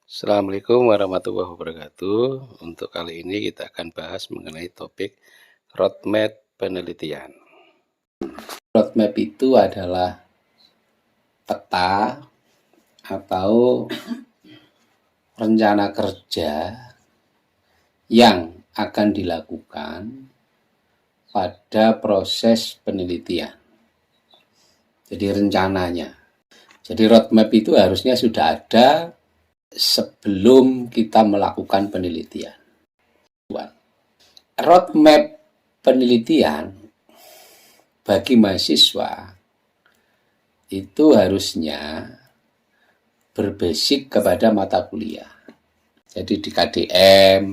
Assalamualaikum warahmatullahi wabarakatuh. Untuk kali ini kita akan bahas mengenai topik roadmap penelitian. Roadmap itu adalah peta atau rencana kerja yang akan dilakukan pada proses penelitian. Jadi rencananya. Jadi roadmap itu harusnya sudah ada sebelum kita melakukan penelitian. Roadmap penelitian bagi mahasiswa itu harusnya berbasis kepada mata kuliah. Jadi di KDM,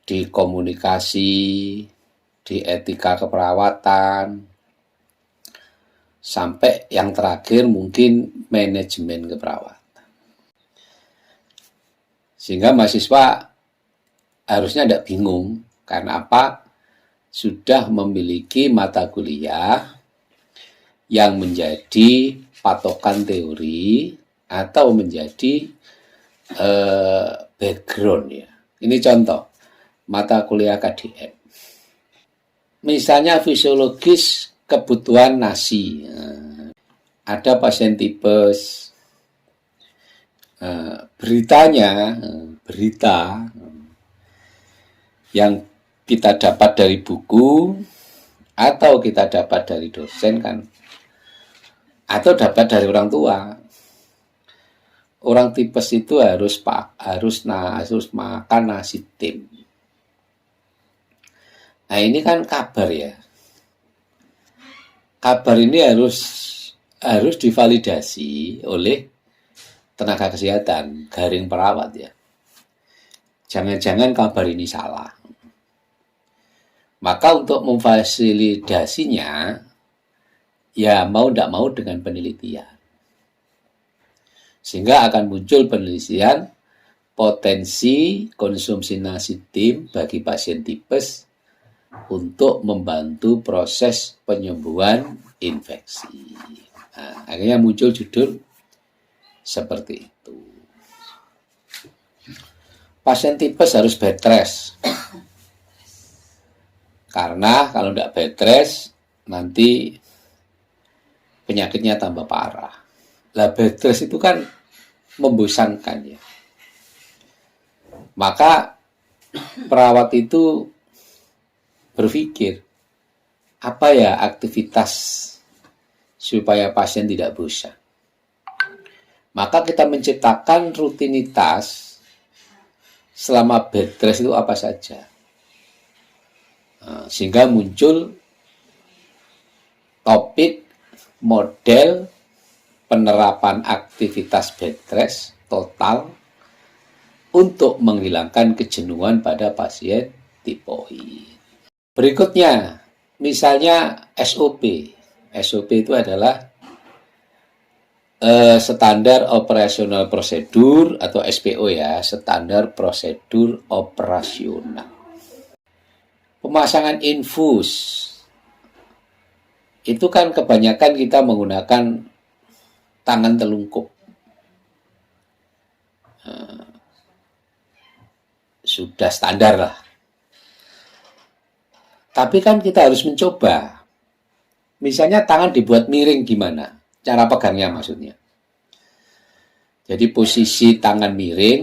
di komunikasi, di etika keperawatan, sampai yang terakhir mungkin manajemen keperawatan. Sehingga mahasiswa harusnya tidak bingung, karena apa? Sudah memiliki mata kuliah yang menjadi patokan teori atau menjadi background ya. Ini contoh mata kuliah KDM. Misalnya fisiologis kebutuhan nasi. Ada pasien tipes. Berita yang kita dapat dari buku atau kita dapat dari dosen kan, atau dapat dari orang tua. Orang tipes itu harus makan nasi tim. Nah ini kan kabar ya. Kabar ini harus divalidasi oleh tenaga kesehatan, garing perawat ya. Jangan-jangan kabar ini salah. Maka untuk memfasilitasinya, ya mau tidak mau dengan penelitian. Sehingga akan muncul penelitian potensi konsumsi nasi tim bagi pasien tipes untuk membantu proses penyembuhan infeksi. Nah, akhirnya muncul judul seperti itu. Pasien tipes harus bed rest. Karena kalau tidak bed rest, nanti penyakitnya tambah parah. Lah bed rest itu kan membosankan ya. Maka perawat itu berpikir, apa ya aktivitas supaya pasien tidak bosan. Maka kita menciptakan rutinitas selama bed rest itu apa saja. Sehingga muncul topik model penerapan aktivitas bed rest total untuk menghilangkan kejenuhan pada pasien tipoid. Berikutnya, misalnya SOP. SOP itu adalah standar operasional prosedur atau SPO ya, standar prosedur operasional. Pemasangan infus itu kan kebanyakan kita menggunakan tangan telungkup. Sudah standar lah. Tapi kan kita harus mencoba. Misalnya tangan dibuat miring gimana? Cara pegangnya maksudnya. Jadi posisi tangan miring.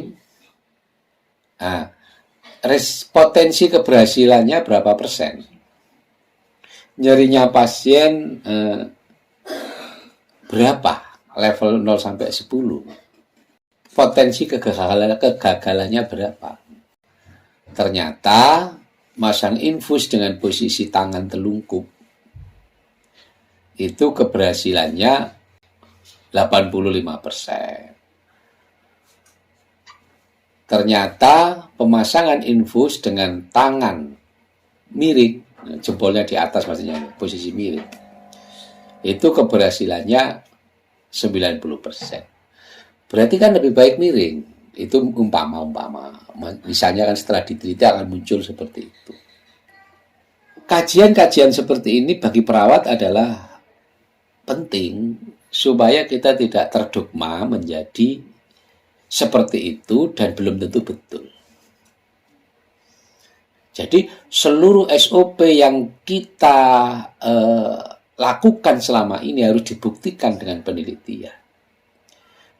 Nah, potensi keberhasilannya berapa persen? Nyerinya pasien berapa? Level 0 sampai 10. Potensi kegagalannya berapa? Ternyata masang infus dengan posisi tangan telungkup itu keberhasilannya 85%. Ternyata pemasangan infus dengan tangan miring, jempolnya di atas maksudnya, posisi miring, itu keberhasilannya 90%. Berarti kan lebih baik miring. Itu umpama. Misalnya kan setelah diteliti akan muncul seperti itu. Kajian-kajian seperti ini bagi perawat adalah penting supaya kita tidak terdogma menjadi seperti itu dan belum tentu betul. Jadi seluruh SOP yang kita lakukan selama ini harus dibuktikan dengan penelitian.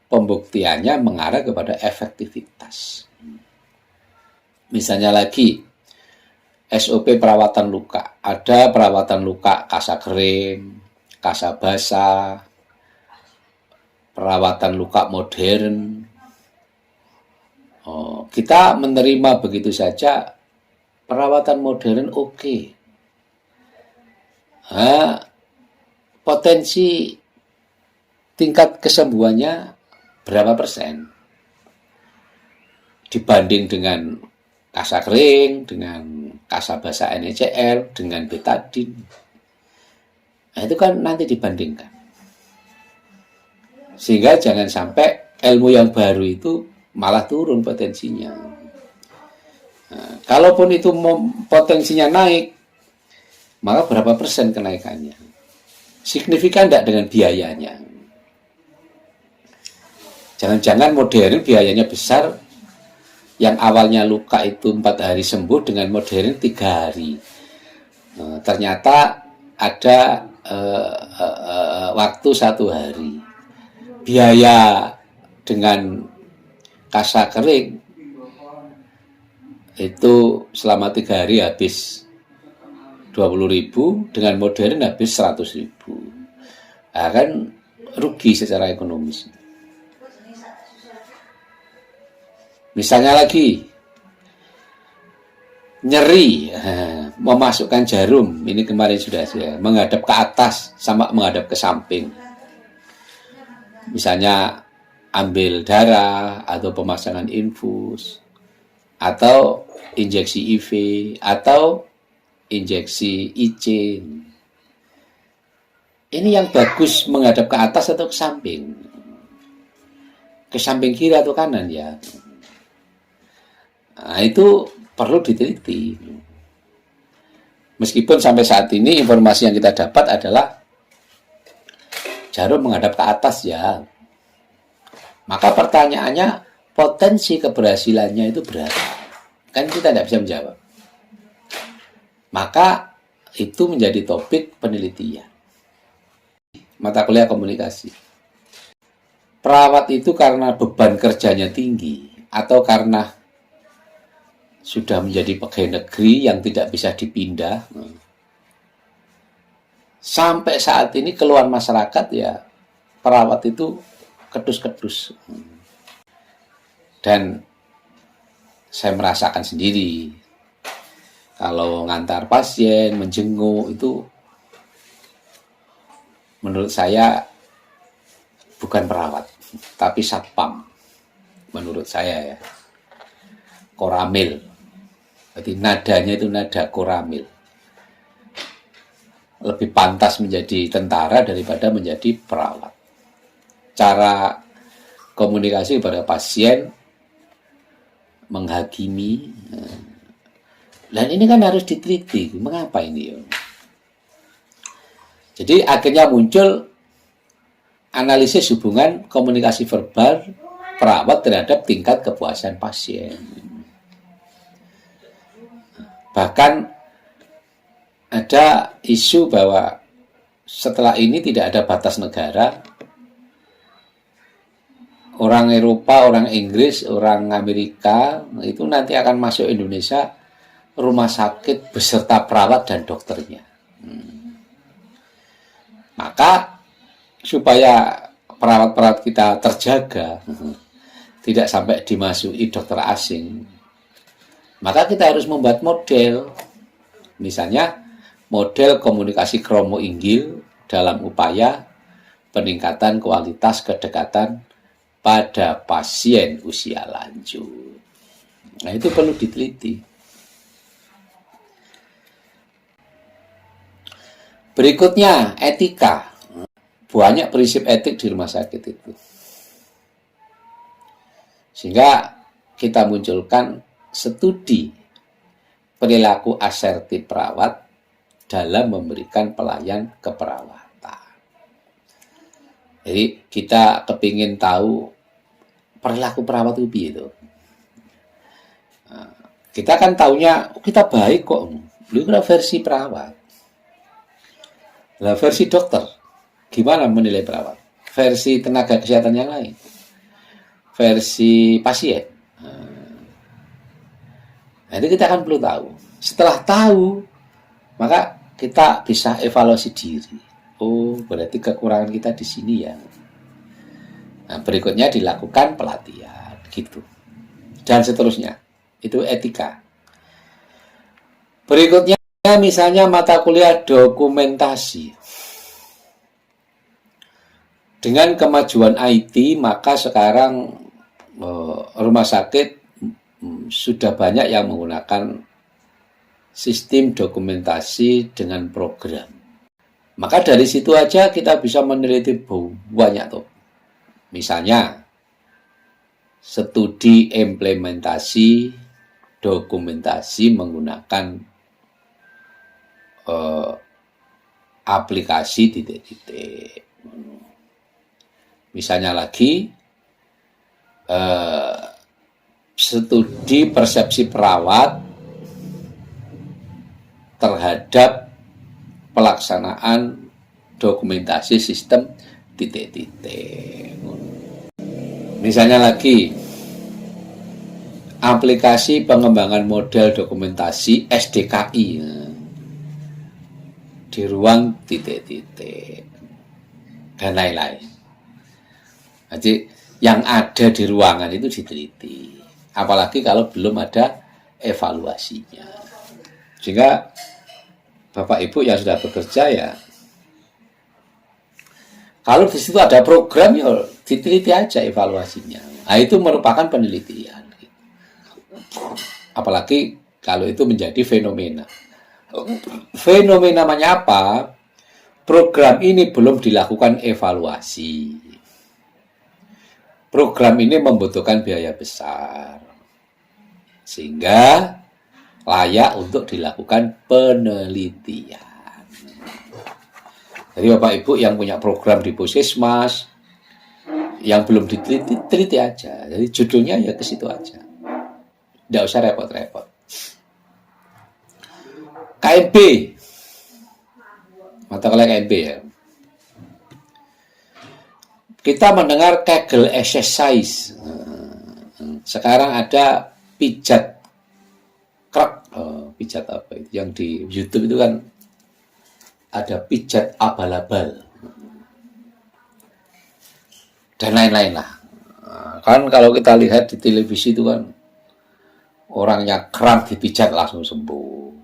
Pembuktiannya mengarah kepada efektivitas. Misalnya lagi, SOP perawatan luka. Ada perawatan luka kasa kering, kasa basah, perawatan luka modern. Kita menerima begitu saja perawatan modern oke. Potensi tingkat kesembuhannya berapa persen? Dibanding dengan kasa kering, dengan kasa basah NaCl, dengan betadine. Nah, itu kan nanti dibandingkan. Sehingga jangan sampai ilmu yang baru itu malah turun potensinya. Nah, kalaupun itu potensinya naik, maka berapa persen kenaikannya? Signifikan tidak dengan biayanya? Jangan-jangan modern biayanya besar, yang awalnya luka itu 4 hari sembuh dengan modern 3 hari. Ternyata ada waktu 1 hari. Biaya dengan kasa kering itu selama 3 hari habis 20.000, dengan modern habis 100.000. Nah, kan rugi secara ekonomis. Misalnya lagi, nyeri, memasukkan jarum, ini kemarin sudah saya, menghadap ke atas sama menghadap ke samping. Misalnya ambil darah, atau pemasangan infus, atau injeksi IV, atau injeksi IC. Ini yang bagus menghadap ke atas atau ke samping? Ke samping kiri atau kanan ya? Nah, itu perlu diteliti. Meskipun sampai saat ini informasi yang kita dapat adalah jarum menghadap ke atas ya. Maka pertanyaannya, potensi keberhasilannya itu berapa? Kan kita tidak bisa menjawab. Maka itu menjadi topik penelitian. Mata kuliah komunikasi. Perawat itu karena beban kerjanya tinggi atau karena sudah menjadi pegawai negeri yang tidak bisa dipindah. Sampai saat ini keluhan masyarakat ya, perawat itu kedus-kedus. Dan saya merasakan sendiri, kalau ngantar pasien, menjenguk itu menurut saya bukan perawat, tapi satpam. Menurut saya ya, koramil. Jadi nadanya itu nada koramil. Lebih pantas menjadi tentara daripada menjadi perawat. Cara komunikasi kepada pasien, menghakimi. Dan ini kan harus diteliti. Mengapa ini? Jadi akhirnya muncul analisis hubungan komunikasi verbal perawat terhadap tingkat kepuasan pasien. Bahkan ada isu bahwa setelah ini tidak ada batas negara. Orang Eropa, orang Inggris, orang Amerika itu nanti akan masuk Indonesia, rumah sakit beserta perawat dan dokternya. Maka supaya perawat-perawat kita terjaga, tidak sampai dimasuki dokter asing, maka kita harus membuat model. Misalnya model komunikasi kromo inggil dalam upaya peningkatan kualitas kedekatan pada pasien usia lanjut. Nah, itu perlu diteliti. Berikutnya, etika. Banyak prinsip etik di rumah sakit itu. Sehingga kita munculkan studi perilaku asertif perawat dalam memberikan pelayan keperawatan. Jadi kita kepingin tahu perilaku perawat itu piye itu. Kita kan taunya kita baik kok. Lu kira versi perawat. Lah versi dokter, gimana menilai perawat? Versi tenaga kesehatan yang lain. Versi pasien. Nah, itu kita kan perlu tahu. Setelah tahu, maka kita bisa evaluasi diri. Oh, berarti kekurangan kita di sini ya. Nah, berikutnya dilakukan pelatihan, gitu. Dan seterusnya. Itu etika. Berikutnya misalnya mata kuliah dokumentasi. Dengan kemajuan IT, maka sekarang rumah sakit sudah banyak yang menggunakan sistem dokumentasi dengan program. Maka dari situ aja kita bisa meneliti banyak tuh. Misalnya studi implementasi dokumentasi menggunakan aplikasi titik-titik. Misalnya lagi studi persepsi perawat terhadap pelaksanaan dokumentasi sistem titik-titik. Misalnya lagi aplikasi pengembangan model dokumentasi SDKI di ruang titik-titik dan lain-lain. Jadi yang ada di ruangan itu diteliti, apalagi kalau belum ada evaluasinya. Sehingga Bapak Ibu yang sudah bekerja ya, kalau di situ ada program ya diteliti aja evaluasinya. Nah, itu merupakan penelitian. Apalagi kalau itu menjadi fenomena. Fenomena namanya apa? Program ini belum dilakukan evaluasi. Program ini membutuhkan biaya besar. Sehingga layak untuk dilakukan penelitian. Jadi Bapak Ibu yang punya program di Puskesmas yang belum diteliti, teliti aja. Jadi judulnya ya ke situ aja. Tidak usah repot-repot. KMB. Mata kuliah KMB ya. Kita mendengar Kegel exercise. Sekarang ada pijat krek. Pijat apa itu? Yang di YouTube itu kan ada pijat abal-abal dan lain-lain lah. Kan kalau kita lihat di televisi itu kan orangnya kram dipijat langsung sembuh.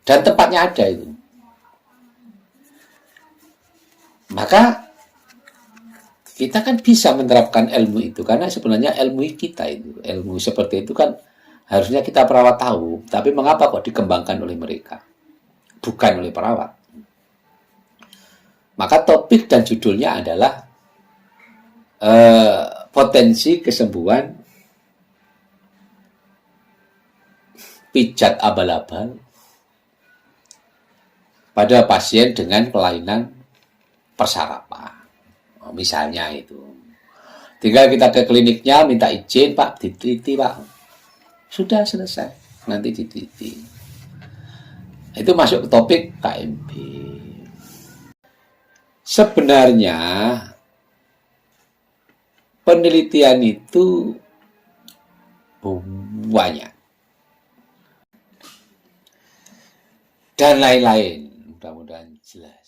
Dan tempatnya ada itu. Maka kita kan bisa menerapkan ilmu itu karena sebenarnya ilmu kita itu, ilmu seperti itu kan harusnya kita perawat tahu, tapi mengapa kok dikembangkan oleh mereka? Bukan oleh perawat. Maka topik dan judulnya adalah potensi kesembuhan pijat abal-abal pada pasien dengan kelainan persarafan. Misalnya itu. Tinggal kita ke kliniknya minta izin, Pak, diteliti, Pak. Sudah selesai. Nanti diteliti. Itu masuk ke topik KMB. Sebenarnya penelitian itu banyak. Dan lain-lain. Mudah-mudahan jelas.